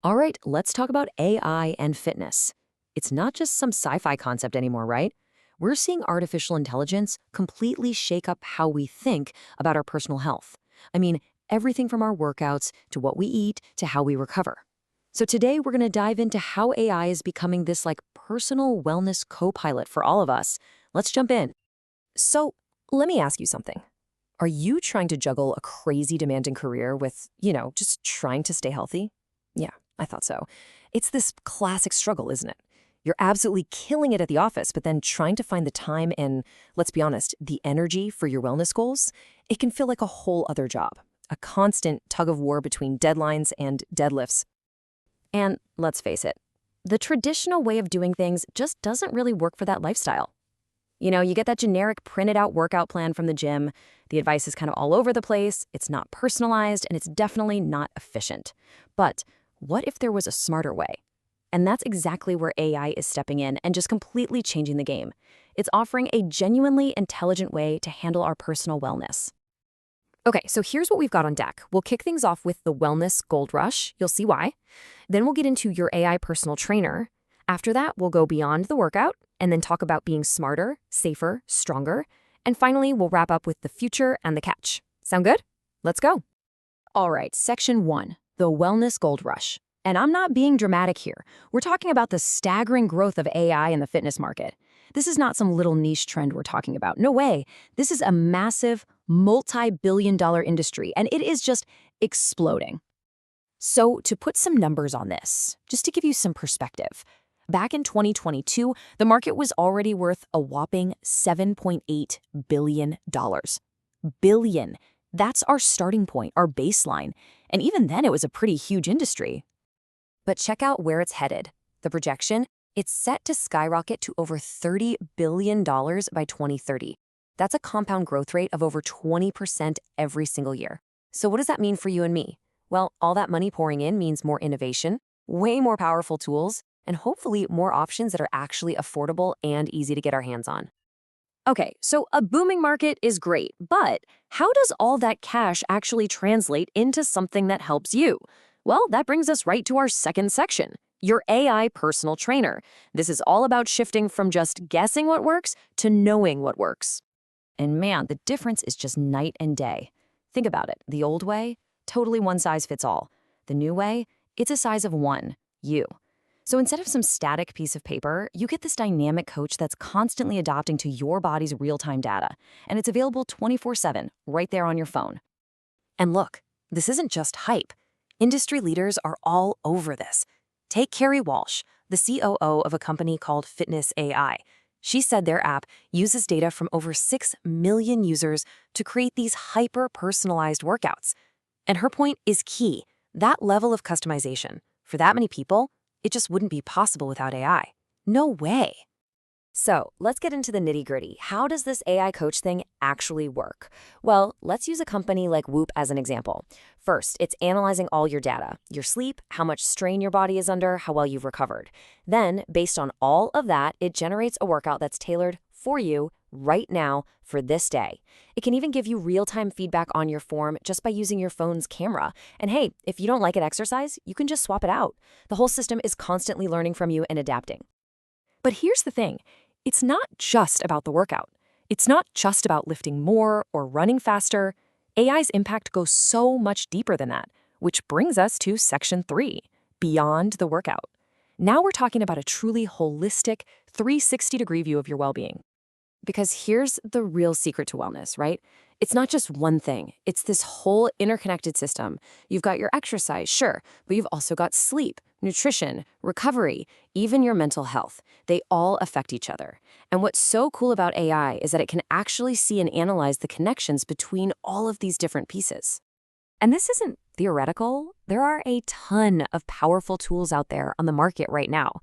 All right, let's talk about AI and fitness. It's not just some sci fi concept anymore, right? We're seeing artificial intelligence completely shake up how we think about our personal health. I mean, everything from our workouts to what we eat to how we recover. So today we're going to dive into how AI is becoming this like personal wellness co-pilot for all of us. Let's jump in. So, let me ask you something. Are you trying to juggle a crazy demanding career with, just trying to stay healthy? Yeah, I thought so. It's this classic struggle, isn't it? You're absolutely killing it at the office, but then trying to find the time and, let's be honest, the energy for your wellness goals, it can feel like a whole other job. A constant tug of war between deadlines and deadlifts. And let's face it, the traditional way of doing things just doesn't really work for that lifestyle. You get that generic printed out workout plan from the gym. The advice is kind of all over the place, it's not personalized, and it's definitely not efficient. But what if there was a smarter way? And that's exactly where AI is stepping in and just completely changing the game. It's offering a genuinely intelligent way to handle our personal wellness. Okay, so here's what we've got on deck. We'll kick things off with the Wellness Gold Rush. You'll see why. Then we'll get into your AI personal trainer. After that, we'll go beyond the workout and then talk about being smarter, safer, stronger. And finally, we'll wrap up with the future and the catch. Sound good? Let's go. All right, section 1, the Wellness Gold Rush. And I'm not being dramatic here. We're talking about the staggering growth of AI in the fitness market. This is not some little niche trend we're talking about. No way. This is a massive, multi-billion-dollar industry, and it is just exploding. So to put some numbers on this, just to give you some perspective, back in 2022, the market was already worth a whopping $7.8 billion. Billion. That's our starting point, our baseline. And even then, it was a pretty huge industry. But check out where it's headed. The projection, it's set to skyrocket to over $30 billion by 2030. That's a compound growth rate of over 20% every single year. So what does that mean for you and me? Well, all that money pouring in means more innovation, way more powerful tools, and hopefully more options that are actually affordable and easy to get our hands on. Okay, so a booming market is great, but how does all that cash actually translate into something that helps you? Well, that brings us right to our second section, your AI personal trainer. This is all about shifting from just guessing what works to knowing what works. And man, the difference is just night and day. Think about it. The old way, totally one size fits all. The new way, it's a size of one, you. So instead of some static piece of paper, you get this dynamic coach that's constantly adapting to your body's real-time data. And it's available 24/7, right there on your phone. And look, this isn't just hype. Industry leaders are all over this. Take Carrie Walsh, the COO of a company called Fitness AI. She said their app uses data from over 6 million users to create these hyper-personalized workouts. And her point is key. That level of customization, for that many people, it just wouldn't be possible without AI. No way. So let's get into the nitty-gritty. How does this AI coach thing actually work? Well, let's use a company like Whoop as an example. First, it's analyzing all your data, your sleep, how much strain your body is under, how well you've recovered. Then, based on all of that, it generates a workout that's tailored for you right now for this day. It can even give you real-time feedback on your form just by using your phone's camera. And hey, if you don't like an exercise, you can just swap it out. The whole system is constantly learning from you and adapting. But here's the thing. It's not just about the workout. It's not just about lifting more or running faster. AI's impact goes so much deeper than that, which brings us to section 3, beyond the workout. Now we're talking about a truly holistic 360-degree view of your well-being. Because here's the real secret to wellness, right? It's not just one thing. It's this whole interconnected system. You've got your exercise, sure, but you've also got sleep, nutrition, recovery, even your mental health. They all affect each other. And what's so cool about AI is that it can actually see and analyze the connections between all of these different pieces. And this isn't theoretical. There are a ton of powerful tools out there on the market right now.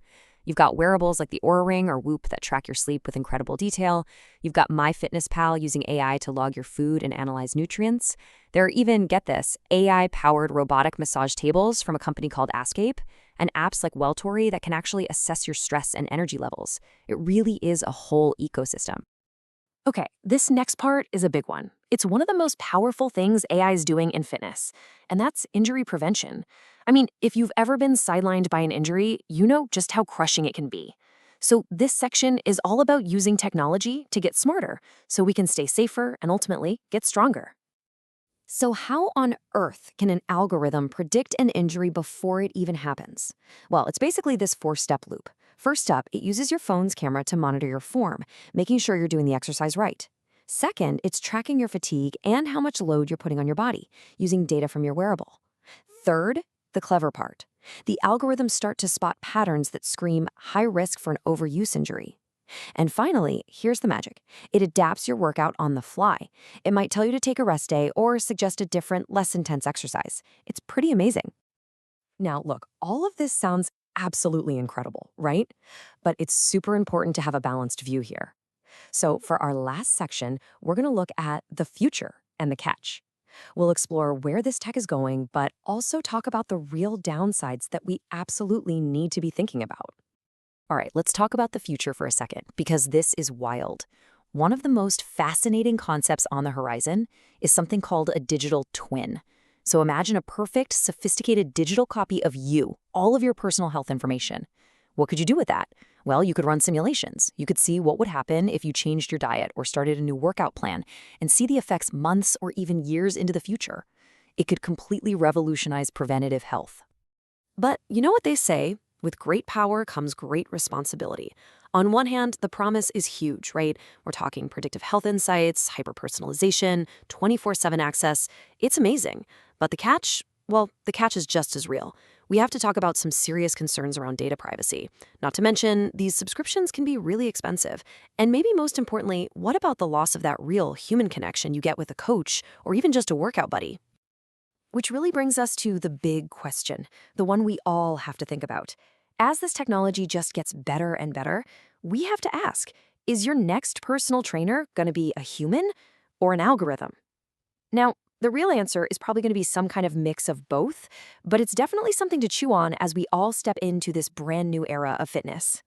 You've got wearables like the Oura Ring or Whoop that track your sleep with incredible detail. You've got MyFitnessPal using AI to log your food and analyze nutrients. There are even, get this, AI-powered robotic massage tables from a company called Ascape, and apps like Welltory that can actually assess your stress and energy levels. It really is a whole ecosystem. Okay, this next part is a big one. It's one of the most powerful things AI is doing in fitness, and that's injury prevention. I mean, if you've ever been sidelined by an injury, you know just how crushing it can be. So, this section is all about using technology to get smarter so we can stay safer and ultimately get stronger. So, how on earth can an algorithm predict an injury before it even happens? Well, it's basically this four-step loop. First up, it uses your phone's camera to monitor your form, making sure you're doing the exercise right. Second, it's tracking your fatigue and how much load you're putting on your body, using data from your wearable. Third, the clever part. The algorithms start to spot patterns that scream high risk for an overuse injury. And finally, here's the magic. It adapts your workout on the fly. It might tell you to take a rest day or suggest a different, less intense exercise. It's pretty amazing. Now, look, all of this sounds absolutely incredible, right? But it's super important to have a balanced view here. So, for our last section, we're going to look at the future and the catch. We'll explore where this tech is going, but also talk about the real downsides that we absolutely need to be thinking about. All right, let's talk about the future for a second, because this is wild. One of the most fascinating concepts on the horizon is something called a digital twin. So imagine a perfect, sophisticated digital copy of you, all of your personal health information. What could you do with that? Well, you could run simulations. You could see what would happen if you changed your diet or started a new workout plan and see the effects months or even years into the future. It could completely revolutionize preventative health. But you know what they say? With great power comes great responsibility. On one hand, the promise is huge, right? We're talking predictive health insights, hyper-personalization, 24/7 access. It's amazing. But the catch? Well, the catch is just as real. We have to talk about some serious concerns around data privacy. Not to mention, these subscriptions can be really expensive. And maybe most importantly, what about the loss of that real human connection you get with a coach or even just a workout buddy? Which really brings us to the big question, the one we all have to think about. As this technology just gets better and better, we have to ask, is your next personal trainer going to be a human or an algorithm? Now, the real answer is probably going to be some kind of mix of both, but it's definitely something to chew on as we all step into this brand new era of fitness.